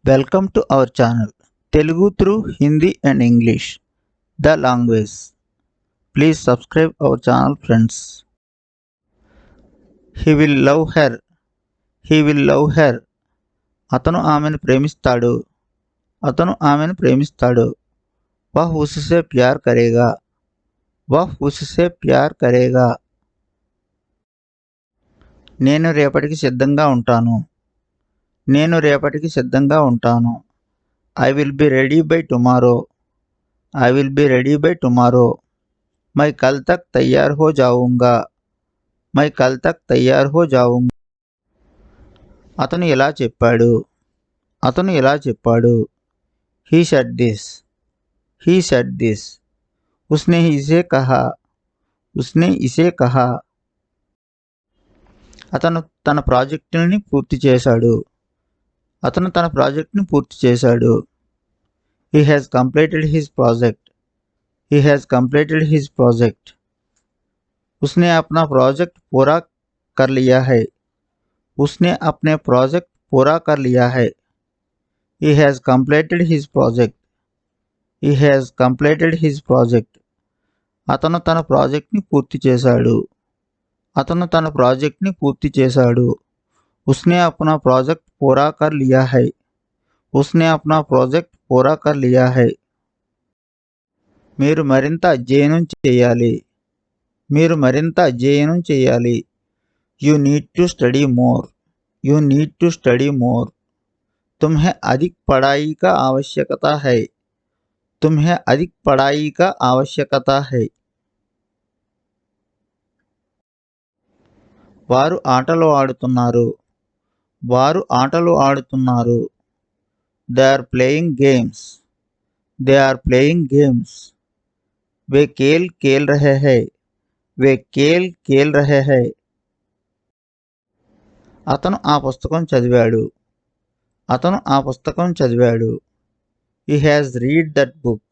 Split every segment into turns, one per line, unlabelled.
Welcome to our channel Telugu through Hindi and English, the language. Please subscribe our channel, friends. He will love her. He will love her. అతను ఆమెను ప్రేమిస్తాడు. అతను ఆమెను ప్రేమిస్తాడు. వహ్ ఉస్సే ప్యార్ కరేగా. వహ్ ఉస్సే ప్యార్ కరేగా. నేను రేపటికి సిద్ధంగా ఉంటాను. నేను రేపటికి సిద్ధంగా ఉంటాను. I will be ready by tomorrow. I will be ready by tomorrow. मैं कल तक तैयार हो जाऊंगा. मैं कल तक तैयार हो जाऊंगा. అతను ఇలా చెప్పాడు. అతను ఇలా చెప్పాడు. He said this. He said this. उसने इसे कहा. उसने इसे कहा. అతను తన ప్రాజెక్టుని పూర్తి చేశాడు. అతను తన ప్రాజెక్ట్ని పూర్తి చేశాడు. He has completed his project. He has completed his project. उसने अपना प्रोजेक्ट पूरा कर लिया है. उसने अपने प्रोजेक्ट पूरा कर लिया है. He has completed his project. He has completed his project. అతను తన ప్రాజెక్ట్ని పూర్తి చేశాడు. అతను తన ప్రాజెక్ట్ని పూర్తి చేశాడు. उसने अपना प्रोजेक्ट पूरा कर लिया है. उसने अपना प्रोजेक्ट पूरा कर लिया है. మీరు మరింత అధ్యయనం చేయాలి. మీరు మరింత అధ్యయనం చేయాలి. You need to study more. You need to study more. तुम्हें अधिक पढ़ाई का आवश्यकता है. तुम्हें अधिक पढ़ाई का आवश्यकता है. వారు ఆటలు ఆడుతున్నారు. వారు ఆటలు ఆడుతున్నారు. They are playing games. They are playing games. वे खेल खेल रहे हैं. वे खेल खेल रहे हैं. అతను ఆ పుస్తకం చదివాడు. అతను ఆ పుస్తకం చదివాడు. He has read that book.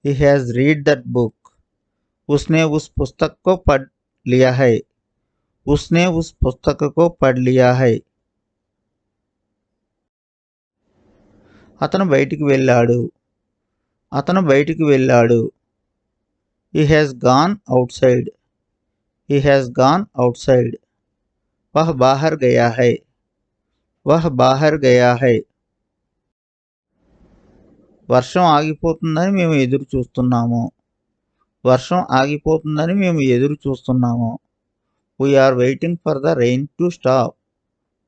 He has read that book. उसने उस पुस्तक को पढ़ लिया है. उसने उस पुस्तक को पढ़ लिया है. అతను బయటికి వెళ్ళాడు. అతను బయటికి వెళ్ళాడు. He has gone outside. He has gone outside. वह बाहर गया है. वह बाहर गया है. వర్షం ఆగిపోతుందని మేము ఎదురు చూస్తున్నాము. వర్షం ఆగిపోతుందని మేము ఎదురు చూస్తున్నాము. We are waiting for the rain to stop.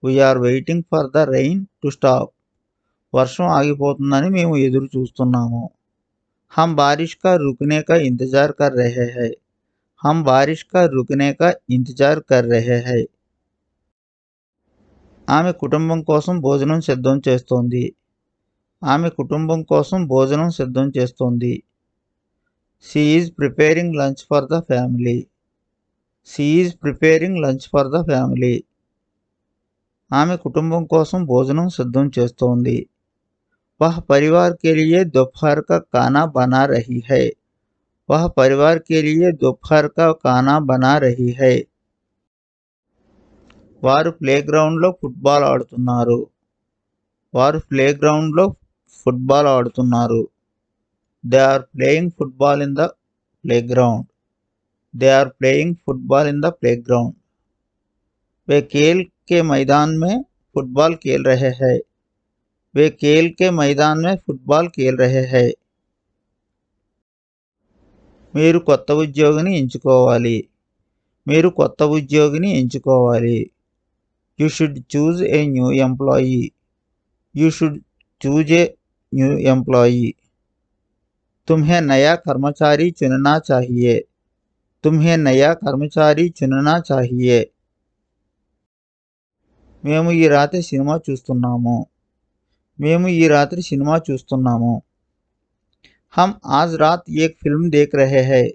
We are waiting for the rain to stop. వర్షం ఆగిపోతుందని మేము ఎదురు చూస్తున్నాము. हम बारिश का रुकने का इंतजार कर रहे हैं. हम बारिश का रुकने का इंतजार कर रहे हैं. ఆమె కుటుంబం కోసం భోజనం సిద్ధం చేస్తోంది. ఆమె కుటుంబం కోసం భోజనం సిద్ధం చేస్తోంది. She is preparing lunch for the family. She is preparing lunch for the family. ఆమె కుటుంబం కోసం భోజనం సిద్ధం చేస్తోంది. वह परिवार के लिए दोपहर का खाना बना रही है. वह परिवार के लिए दोपहर का खाना बना रही है. వారు ప్లేగ్రౌండ్లో ఫుట్బాల్ ఆడుతున్నారు. వారు ప్లేగ్రౌండ్లో ఫుట్బాల్ ఆడుతున్నారు. They are playing football in the playground. They are playing football in the playground. वे खेल के मैदान में फुटबॉल खेल रहे हैं. वे खेल के मैदान में फुटबॉल खेल रहे हैं. మీరు కొత్త ఉద్యోగిని ఎంచుకోవాలి. మీరు కొత్త ఉద్యోగిని ఎంచుకోవాలి. You should choose a new employee. You should choose a new employee. तुम्हें नया कर्मचारी चुनना चाहिए. तुम्हें नया कर्मचारी चुनना चाहिए. మేము ఈ రాత్రి సినిమా చూస్తున్నాము. మేము ఈ రాత్రి సినిమా చూస్తున్నాము. हम आज रात एक फिल्म देख रहे हैं.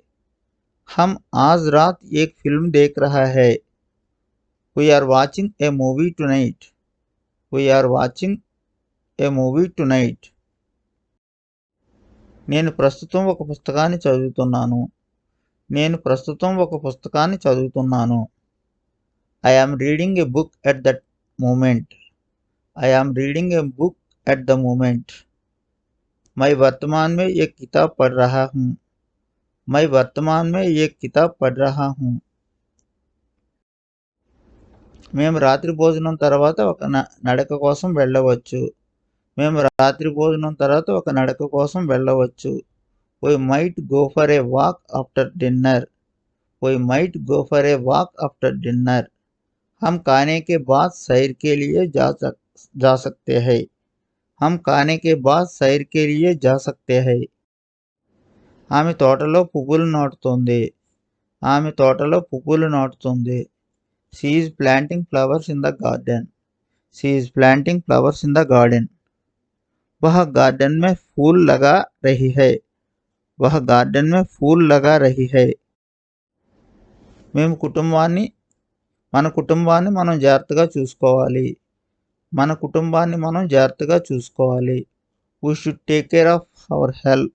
हम आज रात एक फिल्म देख रहा है. We are watching a movie tonight. We are watching a movie tonight. నేను ప్రస్తుతం ఒక పుస్తకాన్ని చదువుతున్నాను. నేను ప్రస్తుతం ఒక పుస్తకాన్ని చదువుతున్నాను. I am reading a book at that moment. I am reading a book at the moment. मैं वर्तमान में एक किताब पढ़ रहा हूँ. मैं वर्तमान में एक किताब पढ़ रहा हूँ. మేము రాత్రి భోజనం తర్వాత ఒక నడక కోసం వెళ్ళవచ్చు. మేము రాత్రి భోజనం తర్వాత ఒక నడక కోసం వెళ్ళవచ్చు. We might go for a walk after dinner. We might go for a walk after dinner. हम खाने के बाद सैर के लिए जा सकते हैं. हम खाने के बाद सैर के लिए जा सकते हैं. ఆమె తోటలో పువ్వులు నాటుతోంది. ఆమె తోటలో పువ్వులు నాటుతోంది. She is planting flowers in the garden. She is planting flowers in the garden. वह गार्डन में फूल लगा रही है. वह गार्डन में फूल लगा रही है. మేము మన కుటుంబాన్ని మనం జాగ్రత్తగా చూసుకోవాలి. మన కుటుంబాన్ని మనం జాగ్రత్తగా చూసుకోవాలి. We should take care of our health.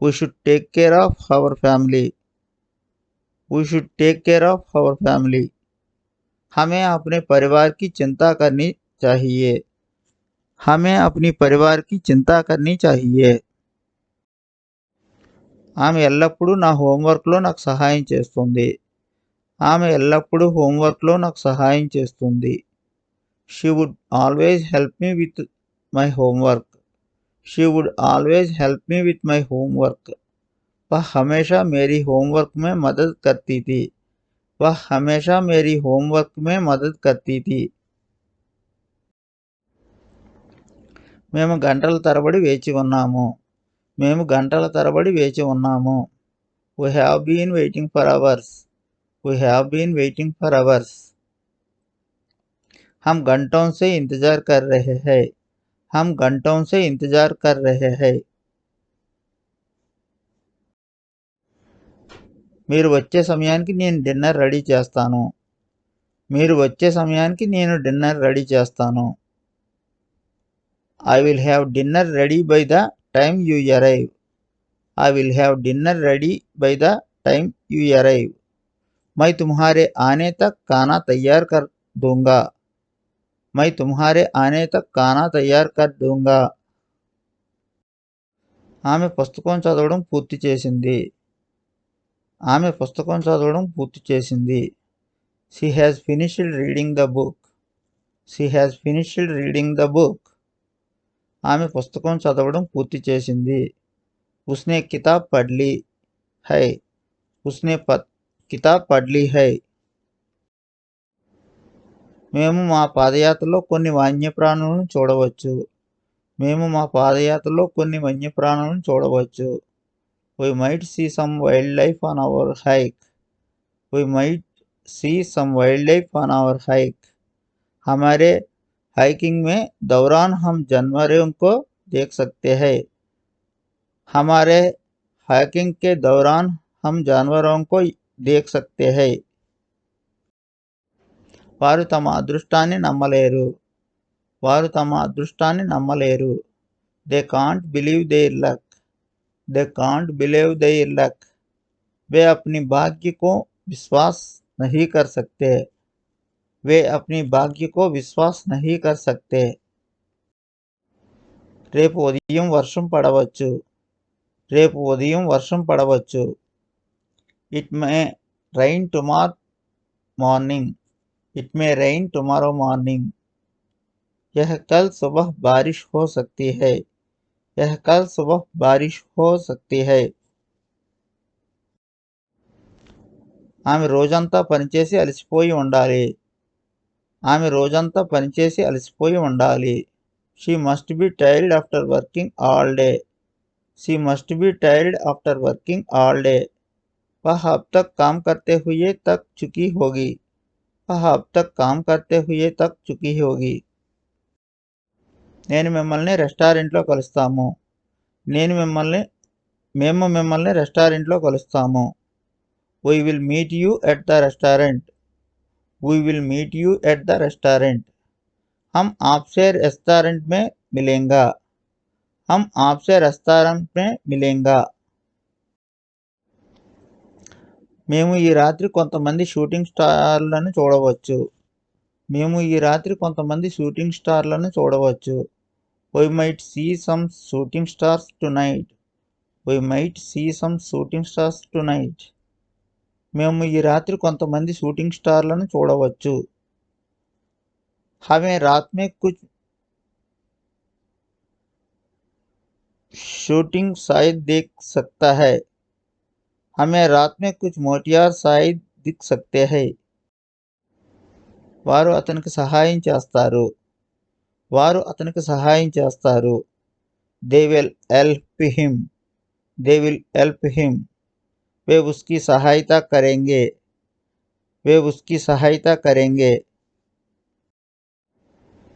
We should take care of our family. We should take care of our family. हमें अपने परिवार की चिंता करनी चाहिए. हमें अपनी परिवार की चिंता करनी चाहिए. ఆమె ఎల్లప్పుడూ నా హోంవర్క్లో నాకు సహాయం చేస్తుంది. ఆమె ఎల్లప్పుడూ హోంవర్క్లో నాకు సహాయం చేస్తుంది. She would always help me with my homework. She would always help me with my homework. वह हमेशा मेरी होमवर्क में मदद करती थी. वह हमेशा मेरी होमवर्क में मदद करती थी. మేము గంటల తరబడి వేచి ఉన్నాము. మేము గంటల తరబడి వేచి ఉన్నాము. We have been waiting for hours. We have been waiting for hours. हम घंटों से इंतजार कर रहे हैं. हम घंटों से इंतजार कर रहे हैं. మీరు వచ్చే సమయానికి నేను డిన్నర్ రెడీ చేస్తాను. మీరు వచ్చే సమయానికి నేను డిన్నర్ రెడీ చేస్తాను. I will have dinner ready by the time you arrive. I will have dinner ready by the time you arrive. मैं तुम्हारे आने तक खाना तैयार कर दूंगा. मैं तुम्हारे आने तक खाना तैयार कर दूंगा. ఆమె పుస్తకం చదవడం పూర్తి చేసింది. ఆమె పుస్తకం చదవడం పూర్తి చేసింది. She has finished reading the book. She has finished reading the book. ఆమె పుస్తకం చదవడం పూర్తి చేసింది. उसने किताब पढ़ ली है. उसने किताब पढ़ ली है. మేము మా పాదయాత్రలో కొన్ని వన్యప్రాణులను చూడవచ్చు. మేము మా పాదయాత్రలో కొన్ని వన్యప్రాణులను చూడవచ్చు. We might see some wildlife on our hike. We might see some wildlife on our hike. हमारे हाइकिंग में दौरान हम जानवरों को देख सकते हैं. हमारे हाइकिंग के दौरान हम जानवरों को देख सकते हैं. వారు తమ అదృష్టాన్ని నమ్మలేరు. వారు తమ అదృష్టాన్ని నమ్మలేరు. They can't believe their luck. They can't believe their luck. वे अपनी भाग्य को विश्वास नहीं कर सकते. वे अपनी भाग्य को विश्वास नहीं कर सकते. రేపు ఉదయం వర్షం పడవచ్చు. రేపు ఉదయం వర్షం పడవచ్చు. It may rain tomorrow morning. It may rain tomorrow morning. यह कल सुबह बारिश हो सकती है. यह कल सुबह बारिश हो सकती है. ఆమె రోజంతా పనిచేసి అలసిపోయి ఉండాలి. ఆమె రోజంతా పనిచేసి అలసిపోయి ఉండాలి. She must be tired after working all day. She must be tired after working all day. वह अब तक काम करते हुए थक चुकी होगी. वह अब तक काम करते हुए थक चुकी होगी. నేను మిమ్మల్ని రెస్టారెంట్లో కలుస్తాము. మేము మిమ్మల్ని రెస్టారెంట్లో కలుస్తాము. We will meet you at the restaurant. We will meet you at the restaurant. हम आपसे रेस्टोरेंट में मिलेंगे. हम आपसे रेस्टोरेंट में मिलेंगे. మేము ఈ రాత్రి కొంతమంది షూటింగ్ స్టార్లను చూడవచ్చు. మేము ఈ రాత్రి కొంతమంది షూటింగ్ స్టార్లను చూడవచ్చు. We might see some shooting stars tonight. We might see some shooting stars tonight. మేము ఈ రాత్రి కొంతమంది షూటింగ్ స్టార్లను చూడవచ్చు. हमें रात में कुछ शूटिंग शायद देख सकता है. हमें रात में कुछ मोतियार शायद दिख सकते हैं. వారు అతనికి సహాయం చేస్తారు. వారు అతనికి సహాయం చేస్తారు. They will help him. They will help him. वे उसकी सहायता करेंगे. वे उसकी सहायता करेंगे.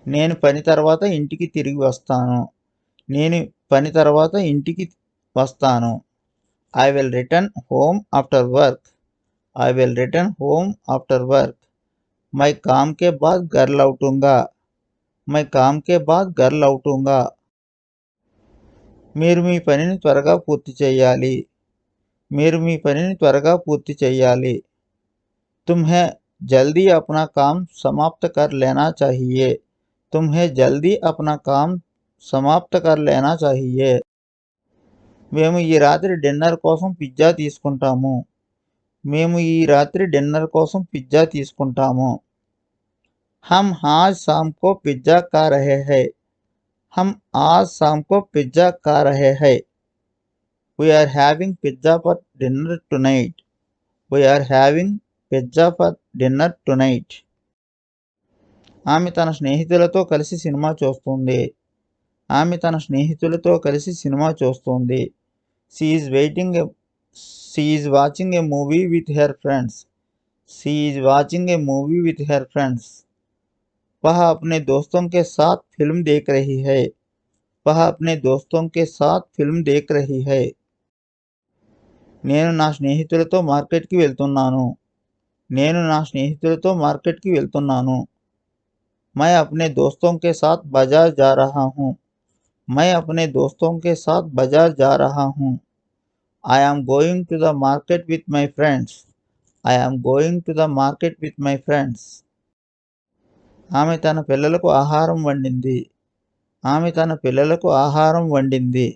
నేను పని తర్వాత ఇంటికి తిరిగి వస్తాను. నేను పని తర్వాత ఇంటికి వస్తాను. I will return home after work. I will return home after work. मैं काम के बाद घर लौटूंगा. मैं काम के बाद घर लौटूंगा. మీరు మీ పనిని త్వరగా పూర్తి చేయాలి. మీరు మీ పనిని త్వరగా పూర్తి చేయాలి. तुम्हें जल्दी अपना काम समाप्त कर लेना चाहिए. तुम्हें जल्दी अपना काम समाप्त कर लेना चाहिए. మేము ఈ రాత్రి డిన్నర్ కోసం పిజ్జా తీసుకుంటాము. మేము ఈ రాత్రి డిన్నర్ కోసం పిజ్జా తీసుకుంటాము. हम आज शाम को पिज्जा खा रहे हैं. हम आज शाम को पिज्जा खा रहे हैं. We are having pizza for dinner tonight. We are having pizza for dinner tonight. ఆమె తన స్నేహితులతో కలిసి సినిమా చూస్తుంది. ఆమె తన స్నేహితులతో కలిసి సినిమా చూస్తుంది. She is watching a movie with her friends. She is watching a movie with her friends. वह अपने दोस्तों के साथ फिल्म देख रही है. वह अपने दोस्तों के साथ फिल्म देख रही है. నేను నా స్నేహితులతో మార్కెట్కి వెళ్తున్నాను. నేను నా స్నేహితులతో మార్కెట్కి వెళ్తున్నాను. मैं अपने दोस्तों के साथ बाजार जा रहा हूँ. मैं अपने दोस्तों के साथ बाजार जा रहा हूँ. I am going to the market with my friends. I am going to the market with my friends. ఆమె తన పిల్లలకు ఆహారం వండింది. ఆమె తన పిల్లలకు ఆహారం వండింది.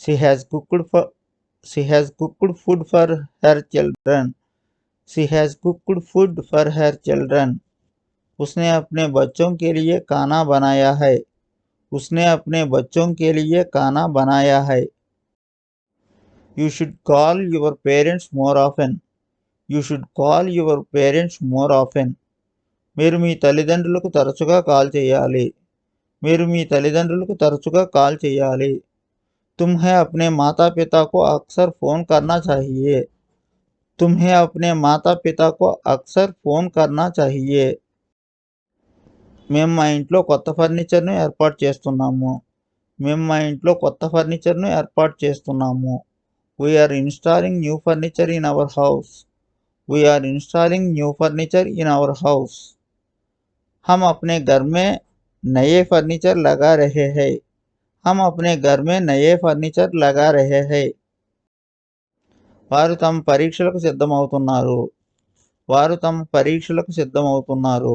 She has cooked food for her children. She has cooked food for her children. उसने अपने बच्चों के लिए खाना बनाया है. उसने अपने बच्चों के लिए खाना बनाया है. You should call your parents more often. You should call your parents more often. మీరు మీ తల్లిదండ్రులకు తరచుగా కాల్ చేయాలి. మీరు మీ తల్లిదండ్రులకు తరచుగా కాల్ చేయాలి. तुम्हें अपने माता पिता को अक्सर फ़ोन करना चाहिए. तुम्हें अपने माता पिता को अक्सर फ़ोन करना चाहिए. మేము మా ఇంట్లో కొత్త ఫర్నిచర్ను ఏర్పాటు చేస్తున్నాము. మేము మా ఇంట్లో కొత్త ఫర్నిచర్ను ఏర్పాటు చేస్తున్నాము. We are installing new furniture in our house. We are installing new furniture in our house. हम अपने घर में नए फर्नीचर लगा रहे हैं. हम अपने घर में नए फर्नीचर लगा रहे हैं. వారు తమ పరీక్షలకు సిద్ధమవుతున్నారు. వారు తమ పరీక్షలకు సిద్ధమవుతున్నారు.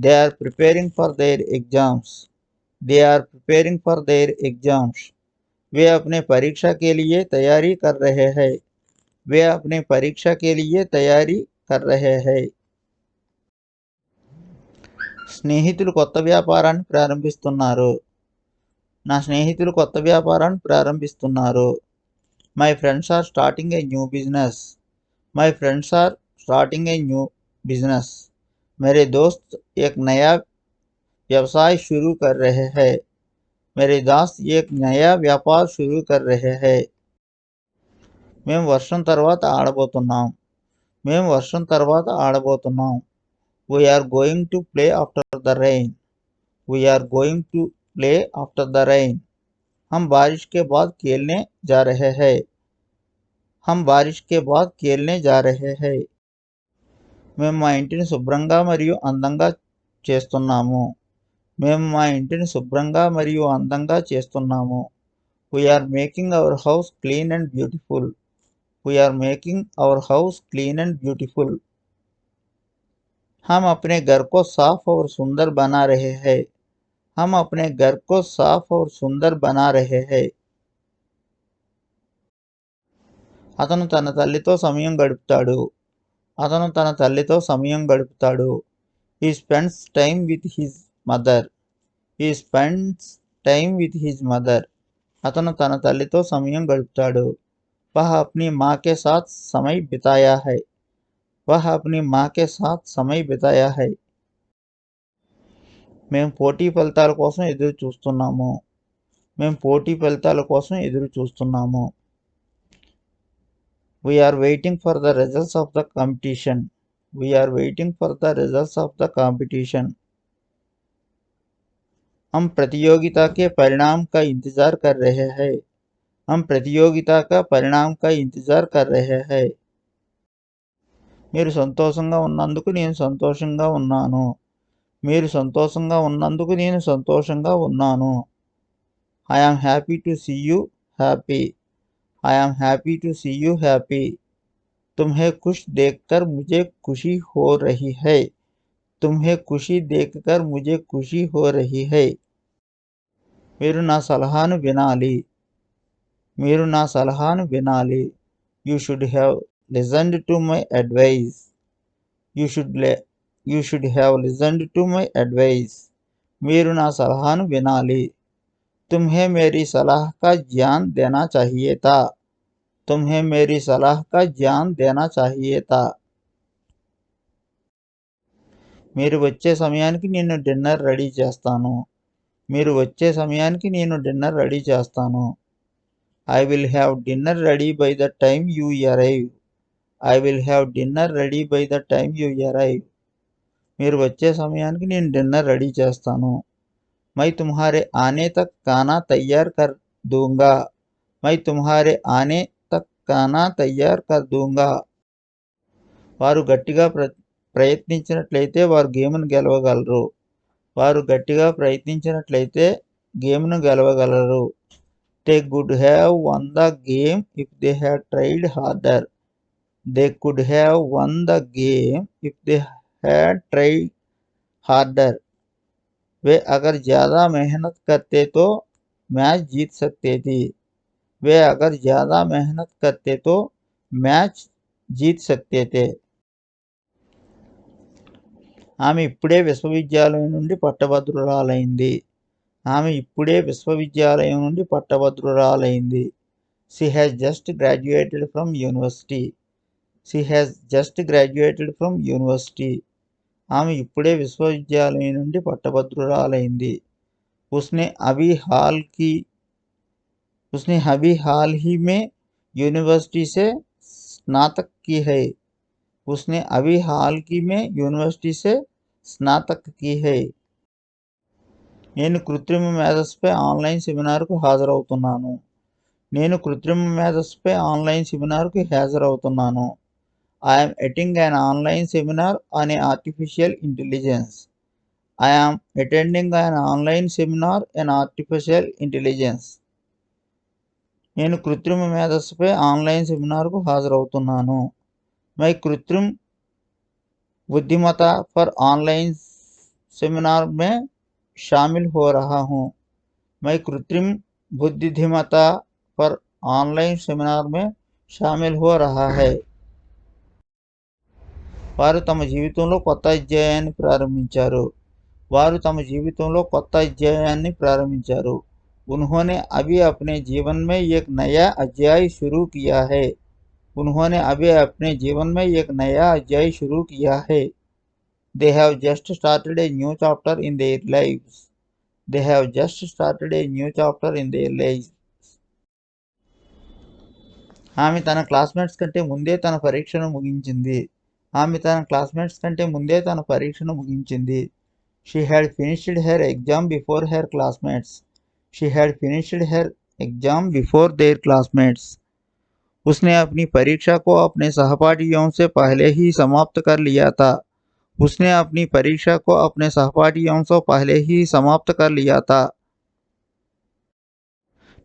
They are preparing for their exams. They are preparing for their exams. वे अपने परीक्षा के लिए तैयारी कर रहे हैं. वे अपने परीक्षा के लिए तैयारी कर रहे हैं. స్నేహితులు కొత్త వ్యాపారాన్ని ప్రారంభిస్తున్నారు. నా స్నేహితులు కొత్త వ్యాపారాన్ని ప్రారంభిస్తున్నారు. My friends are starting a new business. My friends are starting a new business. मेरे दोस्त एक नया व्यवसाय शुरू कर रहे हैं. मेरे दोस्त एक नया व्यापार शुरू कर रहे हैं. మేము వర్షం తర్వాత ఆడబోతున్నాం. మేము వర్షం తర్వాత ఆడబోతున్నాం. We are going to play after the rain. We are going to play after the rain. हम बारिश के बाद खेलने जा रहे हैं. हम बारिश के बाद खेलने जा रहे हैं. మేము మా ఇంటిని శుభ్రంగా మరియు అందంగా చేస్తున్నాము. మేము మా ఇంటిని శుభ్రంగా మరియు అందంగా చేస్తున్నాము. We are making our house clean and beautiful. We are making our house clean and beautiful. हम अपने घर को साफ और सुंदर बना रहे हैं. हम अपने घर को साफ और सुंदर बना रहे हैं. అతను తన తల్లితో సమయం గడుపుతాడు. అతను తన తల్లితో సమయం గడుపుతాడు. He spends time with his mother. He spends time with his mother. అతను తన తల్లితో సమయం గడుపుతాడు. वह अपनी माँ के साथ समय बिताया है. वह अपनी माँ के साथ समय बिताया है. మేము పోటీ ఫలితాల కోసం ఎదురు చూస్తున్నాము. మేము పోటీ ఫలితాల కోసం ఎదురు చూస్తున్నాము. We are waiting for the results of the competition. We are waiting for the results of the competition. हम प्रतियोगिता के परिणाम का इंतजार कर रहे हैं. हम प्रतियोगिता का परिणाम का इंतजार कर रहे हैं. మీరు సంతోషంగా ఉన్నందుకు నేను సంతోషంగా ఉన్నాను. మీరు సంతోషంగా ఉన్నందుకు నేను సంతోషంగా ఉన్నాను. I am happy to see you happy. I am happy to see you happy. तुम्हें खुश देखकर मुझे खुशी हो रही है. तुम्हें खुशी देखकर मुझे खुशी हो रही है. మీరు నా సలహాను వినాలి. మీరు నా సలహాను వినాలి. You should have listened to my advice. You should have listened to my advice. మీరు నా సలహాను వినాలి. तुम्हें मेरी सलाह का ज्ञान देना चाहिए था. तुम्हें मेरी सलाह का ज्ञान देना चाहिए था. మీరు వచ్చే సమయానికి నేను డిన్నర్ రెడీ చేస్తాను. మీరు వచ్చే సమయానికి నేను డిన్నర్ రెడీ చేస్తాను. I will have dinner ready by the time you arrive. I will have dinner ready by the time you arrive. మీరు వచ్చే సమయానికి నేను డిన్నర్ రెడీ చేస్తాను. मैं तुम्हारे आने तक खाना तैयार कर दूंगा. मैं तुम्हारे आने तक खाना तैयार कर दूंगा. వారు గట్టిగా ప్రయత్నించినట్లయితే వారు గేమ్ను గెలవగలరు. వారు గట్టిగా ప్రయత్నించినట్లయితే గేమ్ను గెలవగలరు. They could have won the game if they had tried harder. They could have won the game if they had tried harder. वे अगर ज़्यादा मेहनत करते तो मैच जीत सकते थे. वे अगर ज़्यादा मेहनत करते तो मैच जीत सकते थे. ఆమె ఇప్పుడే విశ్వవిద్యాలయం నుండి పట్టభద్రురాలైంది. ఆమె ఇప్పుడే విశ్వవిద్యాలయం నుండి పట్టభద్రురాలైంది. She has just graduated from university. She has just graduated from university. ఆమె ఇప్పుడే విశ్వవిద్యాలయం నుండి పట్టభద్రురాలైంది. उसने अभी हाल ही में यूनिवर्सिटी से स्नातक की है. उसने अभी हाल ही में यूनिवर्सिटी से स्नातक की है. నేను కృత్రిమ మేధస్సుపై ఆన్లైన్ సెమినార్కు హాజరవుతున్నాను. నేను కృత్రిమ మేధస్సుపై online సెమినార్కు హాజరవుతున్నాను. I am attending an online seminar on artificial intelligence. I am attending an online seminar on artificial intelligence. నేను కృత్రిమ మేధస్సుపై ఆన్లైన్ సెమినార్కు హాజరవుతున్నాను. मैं कृत्रिम बुद्धिमत्ता पर ऑनलाइन सेमिनार में शामिल हो रहा हूँ. मैं कृत्रिम बुद्धिमत्ता पर ऑनलाइन सेमिनार में शामिल हो रहा है. వారు తమ జీవితంలో కొత్త అధ్యాయాన్ని ప్రారంభించారు. వారు తమ జీవితంలో కొత్త అధ్యాయాన్ని ప్రారంభించారు. उन्होंने अभी अपने जीवन में एक नया अध्याय शुरू किया है. उन्होंने अभी अपने जीवन में एक नया अध्याय शुरू किया है. They have just started a new chapter in their lives. They have just started a new chapter in their lives. ఆమె తన క్లాస్మేట్స్ కంటే ముందే తన పరీక్షను ముగించింది. ఆమె తన క్లాస్మేట్స్ కంటే ముందే తన పరీక్షను ముగించింది. She had finished her exam before her classmates. She had finished her exam before their classmates. उसने अपनी परीक्षा को अपने सहपाठियों से पहले ही समाप्त कर लिया था. उसने अपनी परीक्षा को अपने सहपाठियों से पहले ही समाप्त कर लिया था.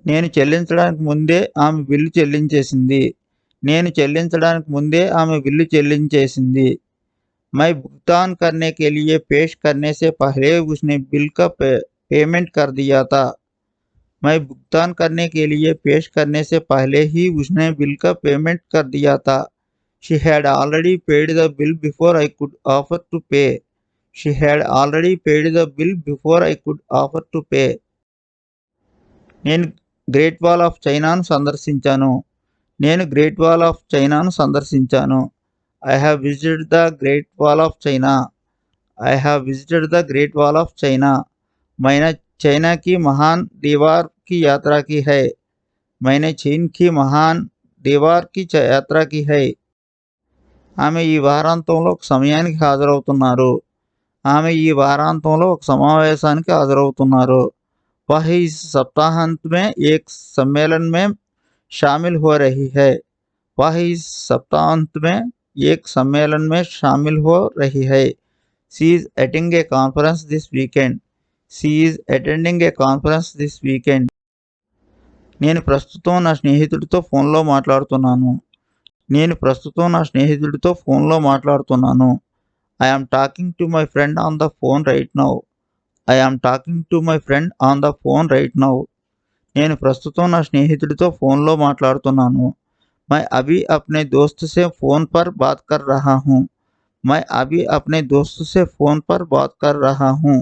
నేను చెల్లించడానికి ముందే ఆమె బిల్లు చెల్లించేసింది. నేను చెల్లించడానికి ముందే ఆమె బిల్లు చెల్లించేసింది. मैं भुगतान करने के लिए पेश करने से पहले उसने बिल का पेमेंट कर दिया था। मैं भुगतान करने के लिए पेश करने से पहले ही उसने बिल का पेमेंट कर दिया था। She had already paid the bill before I could offer to pay. She had already paid the bill before I could offer to pay. నేను గ్రేట్ వాల్ ఆఫ్ చైనాను సందర్శించాను. నేను గ్రేట్ వాల్ ఆఫ్ చైనాను సందర్శించాను. I have visited the Great Wall of China. I have visited the Great Wall of China. मैंने चीन की महान दीवार की यात्रा की है. मैंने चीन की महान दीवार की यात्रा की है. ఆమె ఈ వారాంతంలో ఒక సమయానికి హాజరవుతున్నారు. ఆమె ఈ వారాంతంలో ఒక సమావేశానికి హాజరవుతున్నారు. वह इस सप्ताहांत में एक सम्मेलन में शामिल हो रही है. वह इस सप्ताहांत में एक सम्मेलन में शामिल हो रही है. She is attending a conference this weekend. She is attending a conference this weekend. నేను ప్రస్తుతం నా స్నేహితుడితో ఫోన్లో మాట్లాడుతున్నాను. నేను ప్రస్తుతం నా స్నేహితుడితో ఫోన్లో మాట్లాడుతున్నాను. I am talking to my friend on the phone right now. I am talking to my friend on the phone right now. నేను ప్రస్తుతం నా స్నేహితుడితో ఫోన్లో మాట్లాడుతున్నాను. मैं अभी अपने दोस्त से फ़ोन पर बात कर रहा हूँ. मैं अभी अपने दोस्त से फ़ोन पर बात कर रहा हूँ.